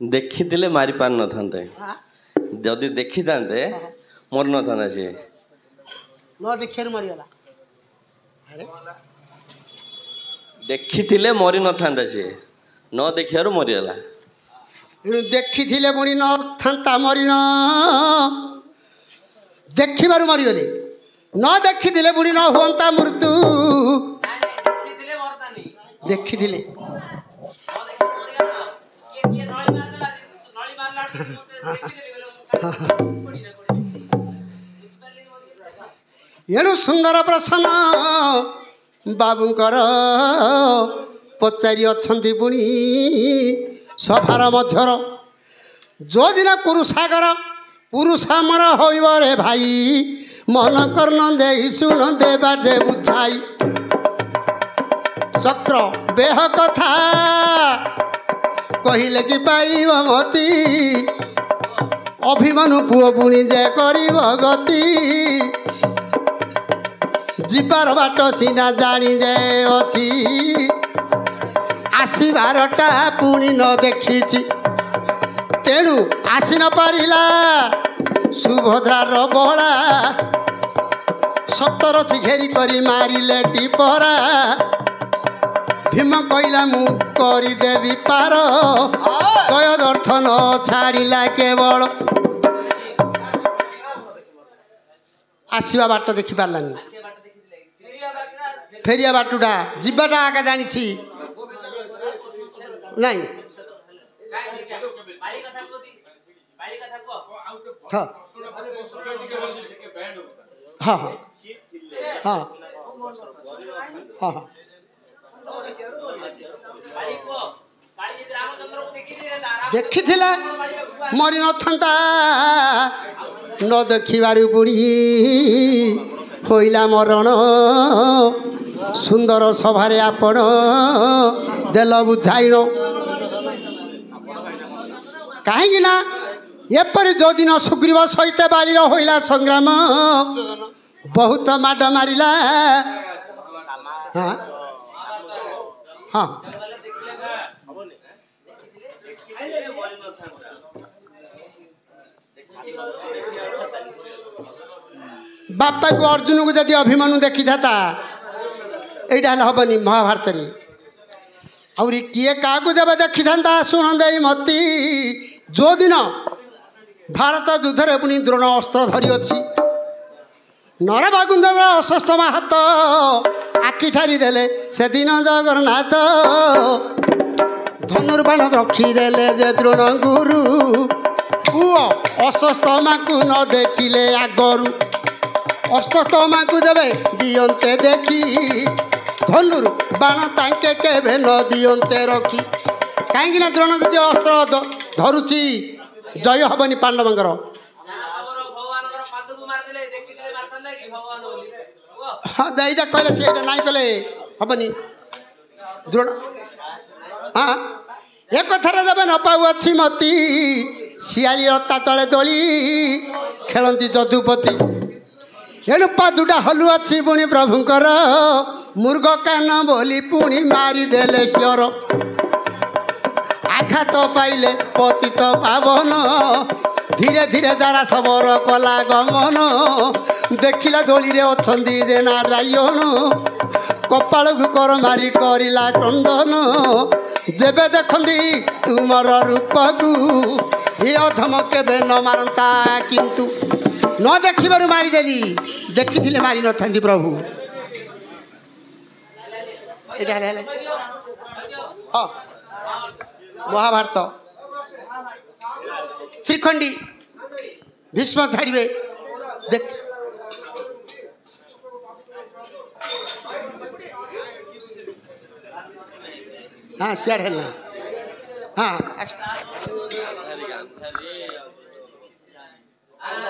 ଦେଖିଥିଲେ ମାରି ପାରି ନଥାନ୍ତେ, ଯଦି ଦେଖିଥାନ୍ତେ ମରି ନଥାନ୍ତା ସିଏ। ନ ଦେଖିବାରୁ ମରିଗଲା। ଆରେ ଦେଖିଥିଲେ ମରି ନଥାନ୍ତା ସିଏ, ନ ଦେଖିବାରୁ ମରିଗଲା। ଏଣୁ ଦେଖିଥିଲେ ମରି ନଥାନ୍ତା, ମରିନ ଦେଖିବାରୁ ମରିଗଲେ। ନ ଦେଖିଥିଲେ ବୁଢ଼ୀ ନ ହୁଅନ୍ତା ମୃତ୍ୟୁ। ଦେଖିଥିଲେ ଏଣୁ ସୁନ୍ଦର ପ୍ରସନ୍ନ ବାବୁଙ୍କର ପଚାରି ଅଛନ୍ତି ପୁଣି ସଭାର ମଧ୍ୟର। ଯୋଉଦିନ କୁରୁସାଗର ପୁରୁଷ ଆମର ହୋଇବ ରେ ଭାଇ, ମନ କର୍ଣ୍ଣ ଦେଇ ଶୁଣ ଦେବା ଯେ ବୁଝାଇ। ଚକ୍ର ବେହ କଥା କହିଲେ କି ପାଇବ ମତି, ଅଭିମନ୍ୟୁ ପୁଅ ପୁଣି ଯେ କରିବ ଗତି। ଯିବାର ବାଟ ସିନା ଜାଣି ଯେ ଅଛି, ଆସିବାରଟା ପୁଣି ନ ଦେଖିଛି। ତେଣୁ ଆସି ନ ପାରିଲା ସୁଭଦ୍ରାର ବଳା, ସପ୍ତରଥୀ ଘେରି କରି ମାରିଲେ ଟିପରା। ଭୀମ କହିଲା ମୁଁ କରିଦେବି ପାର, ଜୟଦର୍ଥ ନ ଛାଡ଼ିଲା କେବଳ। ଆସିବା ବାଟ ଦେଖିପାରିଲାନି, ଫେରିବା ବାଟଟା ଯିବାଟା ଆଗା ଜାଣିଛି ନାଇଁ। ହଁ ହଁ ହଁ ହଁ ହଁ ଦେଖିଥିଲା ମରି ନଥାନ୍ତା, ନ ଦେଖିବାରୁ ବୁଢ଼ୀ ହୋଇଲା ମରଣ। ସୁନ୍ଦର ସଭାରେ ଆପଣ ଦେଲ ବୁଝାଇଣ। କାହିଁକି ନା ଏପରି ଯୋଉଦିନ ସୁଗ୍ରୀବ ସହିତ ବାଲିର ହୋଇଲା ସଂଗ୍ରାମ, ବହୁତ ମାଡ଼ ମାରିଲା। ହଁ ହଁ ବାପାକୁ ଅର୍ଜୁନକୁ ଯଦି ଅଭିମନ୍ୟୁ ଦେଖିଥାନ୍ତା, ଏଇଟା ହେଲେ ହବନି ମହାଭାରତରେ। ଆହୁରି କିଏ କାହାକୁ ଦେବେ ଦେଖିଥାନ୍ତା ଶୁଣ ଦେଇ ମତି। ଯୋଉଦିନ ଭାରତ ଯୁଦ୍ଧରେ ପୁଣି ଦ୍ରୋଣ ଅସ୍ତ୍ର ଧରି ଅଛି, ନରବାଗୁନ୍ଦର ଅଶ୍ୱସ୍ତମା ହାତ ଆଖି ଠାରି ଦେଲେ ସେଦିନ ଜଗନ୍ନାଥ। ଧନୁର୍ବାଣ ରଖିଦେଲେ ଯେ ଦ୍ରୋଣ ଗୁରୁ, ପୁଅ ଅଶ୍ୱସ୍ତମାକୁ ନ ଦେଖିଲେ ଆଗରୁ। ଅଶ୍ୱସ୍ତମାକୁ ଦେବେ ଦିଅନ୍ତେ ଦେଖି, ଧନୁର୍ ବାଣ ତାଙ୍କେ କେବେ ନ ଦିଅନ୍ତେ ରଖି। କାହିଁକିନା ଦ୍ରୋଣ ଯଦି ଅସ୍ତ୍ର ଧରୁଛି, ଜୟ ହବନି ପାଣ୍ଡବଙ୍କର। ହଁ ଏଇଟା କହିଲେ ସେ ଏଇଟା ନାଇଁ କଲେ ହବନି। ଦ୍ରୋଣ ହଁ ଏ କଥାରେ ଦେବେ ନ ପାଉଅଛି ମତି, ଶିଆଳି ରତା ତଳେ ଦୋଳି ଖେଳନ୍ତି ଯଦୁପତି। ଏଣୁ ପାଦୁଟା ହଲୁଅଛି ପୁଣି ପ୍ରଭୁଙ୍କର, ମୃଗ କାନ ବୋଲି ପୁଣି ମାରିଦେଲେ ଶିଅର। ଆଘାତ ପାଇଲେ ପତିତ ପାବନ, ଧୀରେ ଧୀରେ ଯାରା ସବର କଲା ଗମନ। ଦେଖିଲା ଦୋଳିରେ ଅଛନ୍ତି ଯେ ନାରାୟଣ, କପାଳକୁ କର ମାରି କରିଲା କ୍ରନ୍ଦନ। ଯେବେ ଦେଖନ୍ତି ତୁମର ରୂପକୁ, ଏ ଅଧମ କେବେ ନ ମାରନ୍ତା କିନ୍ତୁ। ନ ଦେଖିବାରୁ ମାରିଦେଲି, ଦେଖିଥିଲେ ମାରି ନଥାନ୍ତି ପ୍ରଭୁ। ଏଇଟା ହେଲେ ହଁ ମହାଭାରତ। ଶ୍ରୀଖଣ୍ଡୀ ଭୀଷ୍ମ ଛାଡ଼ିବେ ଦେଖ। ହଁ ସିଆଡ଼େ ହେଲା ହଁ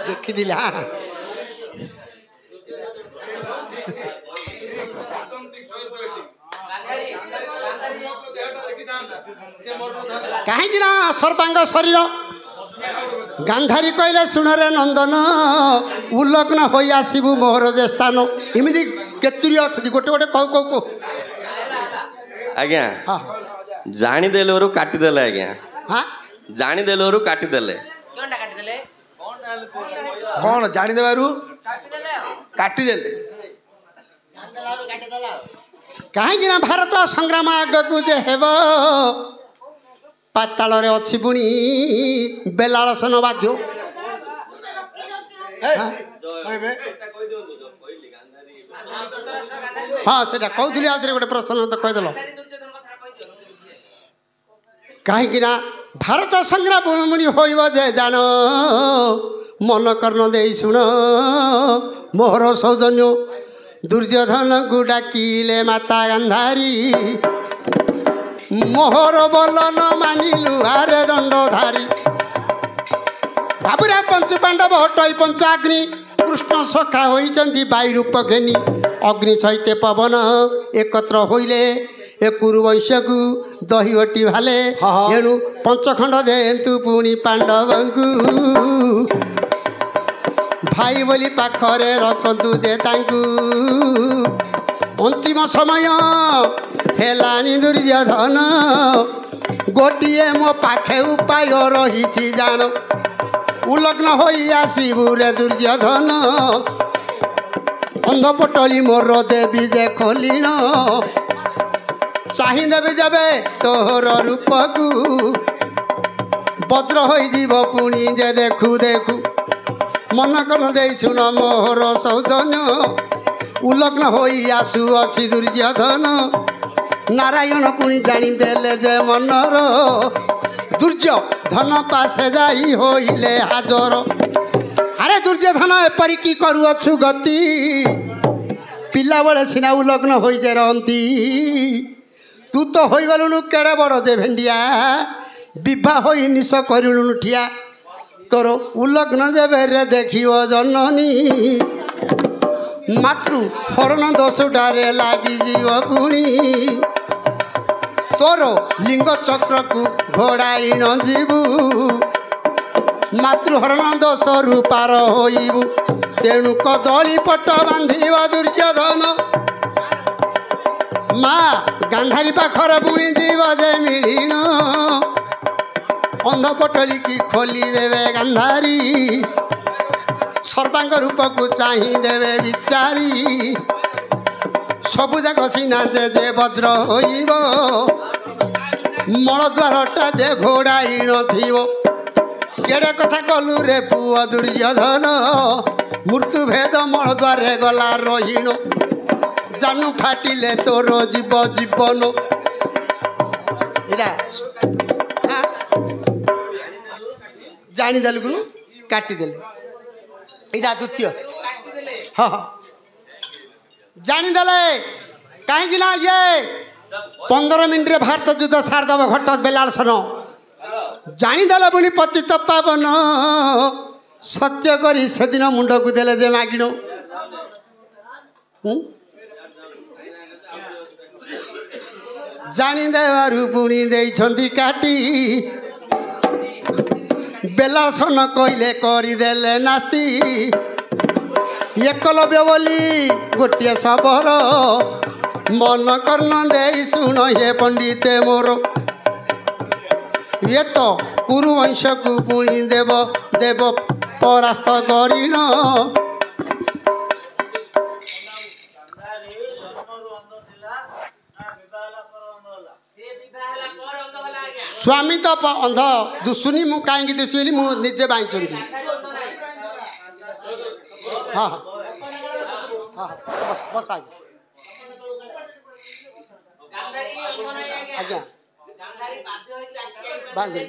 ଦେଖିଥିଲେ। ହଁ କାହିଁକି ନା ସର୍ବାଙ୍ଗ ଶରୀର। ଗାନ୍ଧାରୀ କହିଲେ ଶୁଣରେ ନନ୍ଦନ, ଉଲ୍ଲଗ୍ନ ହୋଇ ଆସିବୁ ମୋହର ଯେ ସ୍ଥାନ। ଏମିତି କେତୁରୀ ଅଛନ୍ତି, ଗୋଟେ ଗୋଟେ କହୁ କହୁ କହୁ। ଆଜ୍ଞା ଜାଣିଦେଲେ କାଟିଦେଲେ ଆଜ୍ଞା। ହଁ ଜାଣିଦେଲରୁ କାଟିଦେଲେ। କ'ଣ ଜାଣିଦେବାରୁ କାଟିଦେଲେ? କାହିଁକି ନା ଭାରତ ସଂଗ୍ରାମ ଆଗକୁ ଯେ ହେବ ପାତାଳରେ ଅଛି ପୁଣି ବେଲାଳସନ ବାଧ୍ୟ। ହଁ ସେଇଟା କହୁଥିଲି ଆଉଥରେ ଗୋଟେ ପ୍ରଶ୍ନ ତ କହିଦେଲ। କାହିଁକି ନା ଭାରତ ସଂଗ୍ରାମ ପୁଣି ହୋଇବ ଯେ ଜାଣ ମନ କର୍ଣ୍ଣ ଦେଇ ଶୁଣ ମୋହର ସୌଜନ୍ୟ ଦୁର୍ଯ୍ୟୋଧନକୁ ଡାକିଲେ ମାତା ଗାନ୍ଧାରୀ ମୋହର ବୋଲ ନ ମାନିଲୁ ଆରେ ଦଣ୍ଡଧାରୀ। ବାବୁରା ପଞ୍ଚୁ ପାଣ୍ଡବ ହଟଇ ପଞ୍ଚାଗ୍ନି କୃଷ୍ଣ ସଖା ହୋଇଛନ୍ତି ବାୟୁ ରୂପ ଘେନି ଅଗ୍ନି ସହିତ ପବନ ଏକତ୍ର ହୋଇଲେ ଏ କୁରୁବଂଶକୁ ଦହିବଟି ଭାଲେ ଏଣୁ ପଞ୍ଚଖଣ୍ଡ ଦେନ୍ତୁ ପୁଣି ପାଣ୍ଡବଙ୍କୁ ଭାଇ ବୋଲି ପାଖରେ ରଖନ୍ତୁ ଯେ ତାଙ୍କୁ ଅନ୍ତିମ ସମୟ ହେଲାଣି ଦୁର୍ଯ୍ୟୋଧନ ଗୋଟିଏ ମୋ ପାଖେ ଉପାୟ ରହିଛି ଜାଣ ଉଲଗ୍ନ ହୋଇ ଆସିବୁ ରେ ଦୁର୍ଯ୍ୟୋଧନ ଅନ୍ଧପଟଳି ମୋର ଦେବି ଯେ ଖୋଲିଣ ଚାହିଁଦେବି ଯେବେ ତୋର ରୂପକୁ ବଜ୍ର ହୋଇଯିବ ପୁଣି ଯେ ଦେଖୁ ଦେଖୁ ମନ କର୍ଣ୍ଣ ଦେଇ ଶୁଣ ମୋହର ସୌଜନ୍ୟ ଉଲଗ୍ନ ହୋଇ ଆସୁଅଛି ଦୁର୍ଯ୍ୟୋଧନ ନାରାୟଣ ପୁଣି ଜାଣିଦେଲେ ଯେ ମନର ଦୁର୍ଯ୍ୟୋଧନ ପାଶେ ଯାଇ ହୋଇଲେ ହାଜର। ଆରେ ଦୁର୍ଯ୍ୟୋଧନ ଏପରି କି କରୁଅଛୁ ଗତି ପିଲାବେଳେ ସିନା ଉଲଗ୍ନ ହୋଇଯେ ରହନ୍ତି ତୁ ତ ହୋଇଗଲୁଣୁ କେଡ଼େ ବଡ଼ ଯେ ଭେଣ୍ଡିଆ ବିବାହ ହୋଇ ନିଶ କରିଲୁଣୁ ଠିଆ ତୋର ଉଲଗ୍ନ ଯେବେରେ ଦେଖିବ ଜନନୀ ମାତୃ ହରଣ ଦୋଷଟାରେ ଲାଗିଯିବ ପୁଣି ତୋର ଲିଙ୍ଗ ଚକ୍ରକୁ ଘୋଡ଼ାଇ ନ ଯିବୁ ମାତୃହରଣ ଦୋଷରୁ ପାର ହୋଇବୁ ତେଣୁ କଦଳୀ ପଟ ବାନ୍ଧିବ ଦୁର୍ଯ୍ୟୋଧନ ମା ଗାନ୍ଧାରୀ ପାଖରେ ପୁଣି ଯିବ ଯେ ମିଳିଣ ଅନ୍ଧପଟଳିକି ଖୋଲିଦେବେ ଗାନ୍ଧାରୀ ସର୍ବାଙ୍ଗ ରୂପକୁ ଚାହିଁଦେବେ ବିଚାରି ସବୁଯାକ ସିନା ଯେ ବଜ୍ର ହୋଇବ ମଳଦ୍ୱାରଟା ଯେ ଘୋଡ଼ାଇ ନଥିବ କେଡ଼େ କଥା କଲୁ ରେ ପୁଅ ଦୁର୍ଯ୍ୟୋଧନ ମୃତ୍ୟୁଭେଦ ମଳଦ୍ୱାରେ ଗଲା ରହିଣ ଜାନୁ ଫାଟିଲେ ତୋର ଜୀବ ଜୀବନ। ଏଇଟା ଜାଣିଦେଲୁ ଗୁରୁ କାଟିଦେଲେ ଏଇଟା ଦ୍ୱିତୀୟ ହଁ ଜାଣିଦେଲେ କାହିଁକି ନା ଇଏ 15 ମିନିଟ୍ରେ ଭାରତ ଯୁଦ୍ଧ ସାରିଦେବ ଘଟ ବେଲାଳସନ ଜାଣିଦେଲେ ବୋଲି ପତିତ ପାବନ ସତ୍ୟ କରି ସେଦିନ ମୁଣ୍ଡକୁ ଦେଲେ ଯେ ମାଗିଣ ଜାଣିଦେବାରୁ ପୁଣି ଦେଇଛନ୍ତି କାଟି ବେଲାଳସନ କହିଲେ କରିଦେଲେ ନାସ୍ତି ଏକଲବ୍ୟ ବୋଲି ଗୋଟିଏ ଶବର ମନ କର୍ଣ୍ଣ ଦେଇ ଶୁଣ ହେ ପଣ୍ଡିତେ ମୋର ଇଏ ତ କୁରୁବଂଶକୁ ପୁଣି ଦେବ ଦେବ ପରାସ୍ତ କରିଣ ସ୍ୱାମୀ ତ ଅନ୍ଧ ଦୁଶୁନି ମୁଁ କାହିଁକି ଦୁଶିଲି ମୁଁ ନିଜେ ବାଇଛନ୍ତି ହଁ ହଁ ବସ ଆଜ୍ଞା ବାନ୍ଧିଲି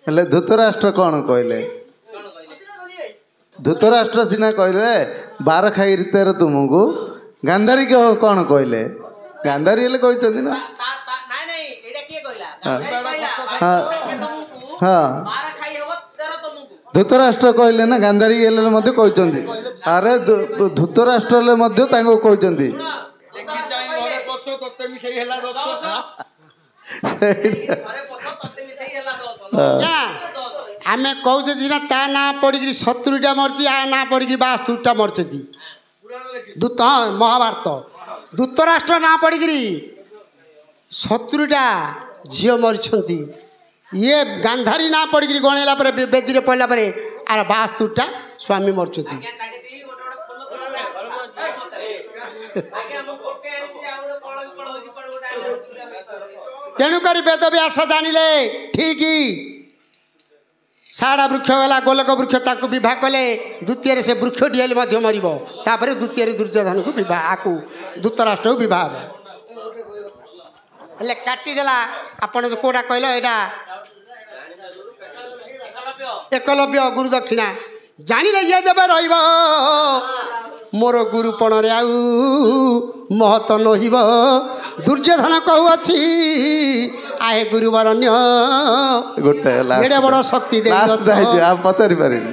ହେଲେ ଧୃତରାଷ୍ଟ୍ର କ'ଣ କହିଲେ? ଧୃତରାଷ୍ଟ୍ର ସିନା କହିଲେ ବାର ଖାଇ ରୀତେର ତୁମକୁ ଗାନ୍ଧାରୀ କ'ଣ କହିଲେ? ଗାନ୍ଧାରୀ ହେଲେ କହିଛନ୍ତି ନା ହଁ ଧୃତରାଷ୍ଟ୍ର କହିଲେ ନା ଗାନ୍ଧାରୀ ହେଲେ ମଧ୍ୟ କହିଛନ୍ତି ଆରେ ଧୃତରାଷ୍ଟ୍ର ହେଲେ ମଧ୍ୟ ତାଙ୍କୁ କହିଛନ୍ତି ମିଶେଇ ହେଲା 10 ନା ଆମେ କହୁଛେ ନା ତା ନାଁ ପଡ଼ିକିରି 70ଟା ମରିଛି ଆ ନାଁ ପଡ଼ିକିରି 72ଟା ମରିଛନ୍ତି ଦୂତ ମହାଭାରତ ଧୂତରାଷ୍ଟ୍ର ନାଁ ପଡ଼ିକିରି 70ଟା ଝିଅ ମରିଛନ୍ତି ଇଏ ଗାନ୍ଧାରୀ ନାଁ ପଡ଼ିକିରି ଗଣେଇଲା ପରେ ବେଦୀରେ ପଡ଼ିଲା ପରେ ଆର 72ଟା ସ୍ୱାମୀ ମରିଛନ୍ତି ତେଣୁକରି ବେଦବ୍ୟାସ ଜାଣିଲେ ଠିକ ଶାରଡ଼ା ବୃକ୍ଷ ଗଲା ଗୋଲକ ବୃକ୍ଷ ତାକୁ ବିବାହ କଲେ ଦ୍ୱିତୀୟରେ ସେ ବୃକ୍ଷଟି ହେଲେ ମଧ୍ୟ ମରିବ ତାପରେ ଦ୍ୱିତୀୟରେ ଦୁର୍ଯ୍ୟୋଧନକୁ ବିବାହ ଆକୁ ଧୂତରାଷ୍ଟ୍ରକୁ ବିବାହ ହେବ ହେଲେ କାଟିଦେଲା ଆପଣ କେଉଁଟା କହିଲ ଏଇଟା ଏକଲବ୍ୟ ଗୁରୁ ଦକ୍ଷିଣା ଜାଣିଲେ ଇଏ ଦେବେ ରହିବ ମୋର ଗୁରୁପଣରେ ଆଉ ମହତ ନହିବ ଦୁର୍ଯ୍ୟୋଧନ କହୁଅଛି ଆହେ ଗୁରୁବରଣ୍ୟ ଗୋଟେ ଏଡ଼େ ବଡ଼ ଶକ୍ତି ଦେଇ ପଚାରି ପାରିନି